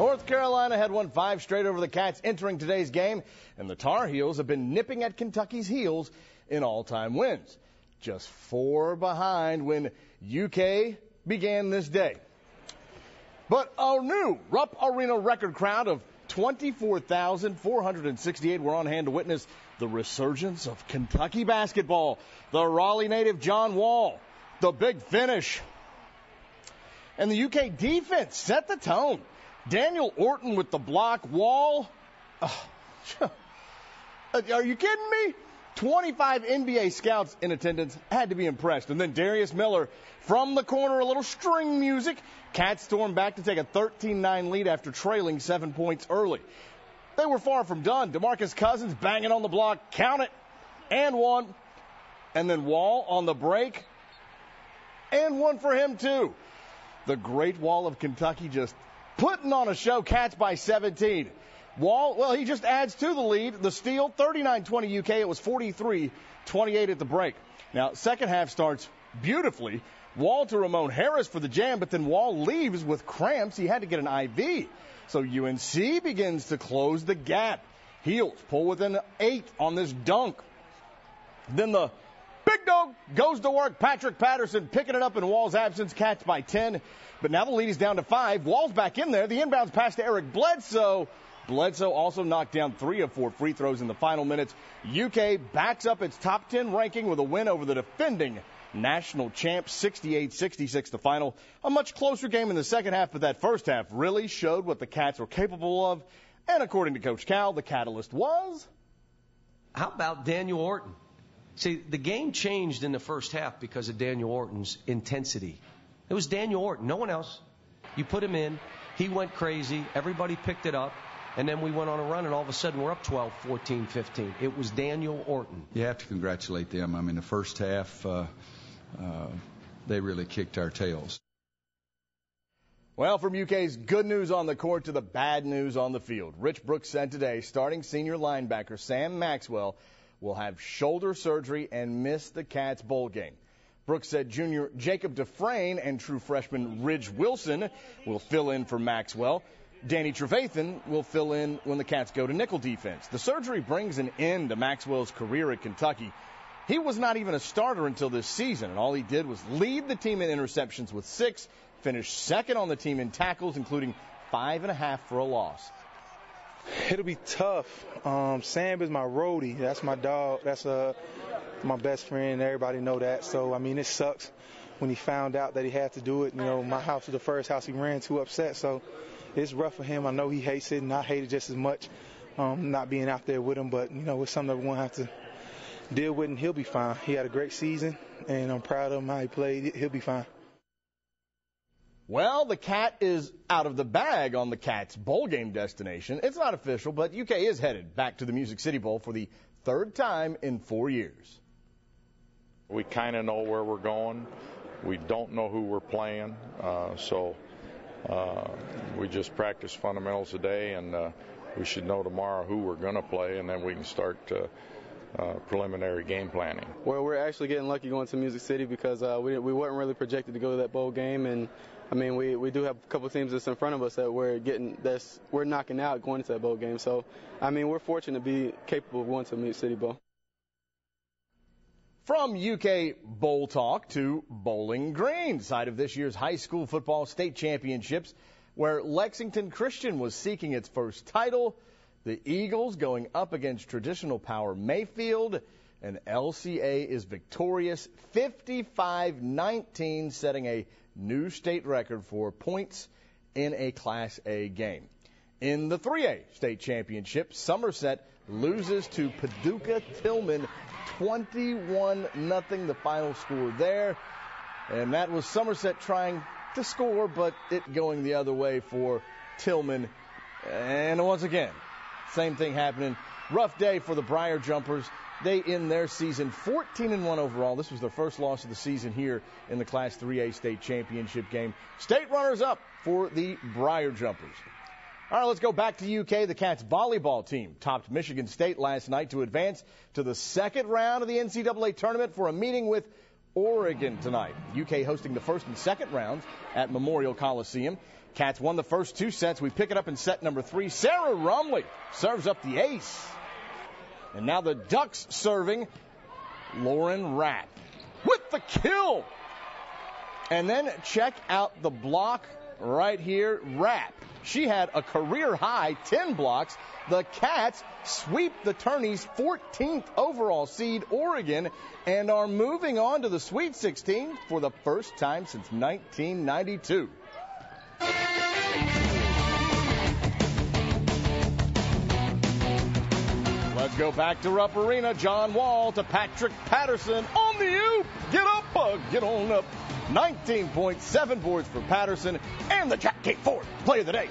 North Carolina had won 5 straight over the Cats entering today's game, and the Tar Heels have been nipping at Kentucky's heels in all-time wins. Just 4 behind when UK began this day. But a new Rupp Arena record crowd of 24,468 were on hand to witness the resurgence of Kentucky basketball. The Raleigh native John Wall, the big finish. And the UK defense set the tone. Daniel Orton with the block. Wall. Are you kidding me? 25 NBA scouts in attendance, had to be impressed. And then Darius Miller from the corner, a little string music. Cats stormed back to take a 13-9 lead after trailing 7 points early. They were far from done. DeMarcus Cousins banging on the block. Count it. And one. And then Wall on the break. And one for him, too. The Great Wall of Kentucky just putting on a show. Cats by 17. Wall, well, he just adds to the lead. The steal, 39-20 UK. It was 43-28 at the break. Now, second half starts beautifully. Wall to Ramon Harris for the jam, but then Wall leaves with cramps. He had to get an IV. So UNC begins to close the gap. Heels pull within 8 on this dunk. Then the big dog goes to work. Patrick Patterson picking it up in Wall's absence. Cats by 10. But now the lead is down to 5. Wall's back in there. The inbounds pass to Eric Bledsoe. Bledsoe also knocked down 3 of 4 free throws in the final minutes. UK backs up its top 10 ranking with a win over the defending national champs, 68-66 the final. A much closer game in the second half, but that first half really showed what the Cats were capable of. And according to Coach Cal, the catalyst was... How about Daniel Orton? See, the game changed in the first half because of Daniel Orton's intensity. It was Daniel Orton, no one else. You put him in, he went crazy, everybody picked it up, and then we went on a run, and all of a sudden we're up 12, 14, 15. It was Daniel Orton. You have to congratulate them. I mean, the first half, they really kicked our tails. Well, from UK's good news on the court to the bad news on the field. Rich Brooks said today starting senior linebacker Sam Maxwell will have shoulder surgery and miss the Cats bowl game. Brooks said junior Jacob Dufresne and true freshman Ridge Wilson will fill in for Maxwell. Danny Trevathan will fill in when the Cats go to nickel defense. The surgery brings an end to Maxwell's career at Kentucky. He was not even a starter until this season, and all he did was lead the team in interceptions with 6, finish second on the team in tackles, including 5.5 for a loss. It'll be tough. Sam is my roadie. That's my dog. That's my best friend. Everybody know that. So, I mean, it sucks when he found out that he had to do it. You know, my house was the first house he ran to upset. So it's rough for him. I know he hates it, and I hate it just as much, not being out there with him. But, you know, it's something that we're going to have to deal with, and he'll be fine. He had a great season, and I'm proud of him how he played. He'll be fine. Well, the Cat is out of the bag on the Cats' bowl game destination. It's not official, but UK is headed back to the Music City Bowl for the 3rd time in 4 years. We kind of know where we're going. We don't know who we're playing, so we just practice fundamentals today, and we should know tomorrow who we're going to play, and then we can start preliminary game planning. Well, we're actually getting lucky going to Music City because we weren't really projected to go to that bowl game, and I mean we do have a couple teams that's in front of us that we're knocking out going into that bowl game. So I mean we're fortunate to be capable of going to Music City Bowl. From UK Bowl Talk to Bowling Green, side of this year's high school football state championships, where Lexington Christian was seeking its first title. The Eagles going up against traditional power Mayfield, and LCA is victorious 55-19, setting a new state record for points in a Class A game. In the 3A state championship, Somerset loses to Paducah Tillman 21-0, the final score there. And that was Somerset trying to score, but it going the other way for Tillman. And once again, same thing happening. Rough day for the Briar Jumpers. They end their season 14-1 overall. This was their first loss of the season here in the Class 3A state championship game. State runners up for the Briar Jumpers. All right, let's go back to UK. The Cats volleyball team topped Michigan State last night to advance to the second round of the NCAA tournament for a meeting with Oregon tonight. UK hosting the first and second rounds at Memorial Coliseum. Cats won the first 2 sets. We pick it up in set number 3. Sarah Rumley serves up the ace. And now the Ducks serving. Lauren Rapp with the kill. And then check out the block right here. Rapp. She had a career-high 10 blocks. The Cats sweep the tourney's 14th overall seed, Oregon, and are moving on to the Sweet 16 for the first time since 1992. Let's go back to Rupp Arena. John Wall to Patrick Patterson on the oop. Get up, get on up. 19.7 boards for Patterson and the Jack K. Ford Play of the Day.